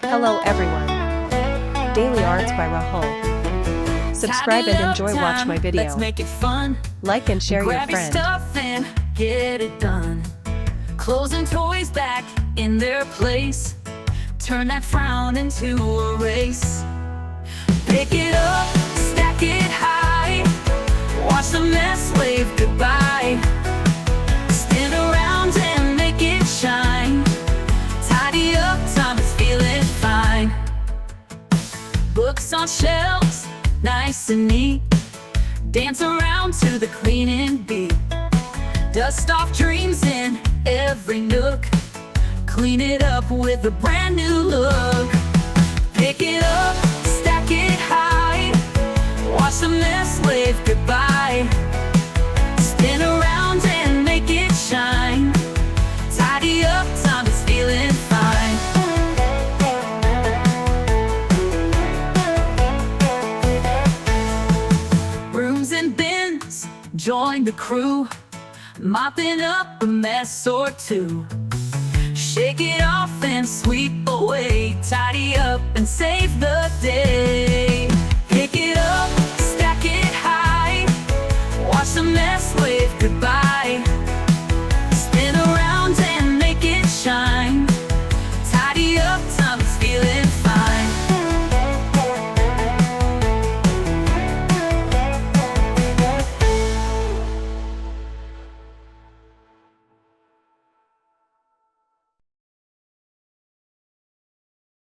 Hello everyone. Daily Arts by Rahul. Subscribe and enjoy watch my video. Let's make it fun. Like and share your Grab your friend. stuff and get it done. Clothes and toys back in their place. Turn that frown into a race. Pick it up, stack it high. Watch the mess wave goodbye. Stand around and make it shine. Tidy up, time is feeling fine. Books on shelves, nice and neat. Dance around to the cleaning beat. Dust off dreams in every nook. Clean it up with a brand new look. Pick it up, stack it high. Watch the mess wave goodbye. Spin around and make it shine. Tidy up, time is feeling fine. Brooms and bins, join the crew. Mopping up a mess or two. Shake it off and sweep away. Tidy up and save the day. Pick it up, stack it high. Watch the mess wave goodbye.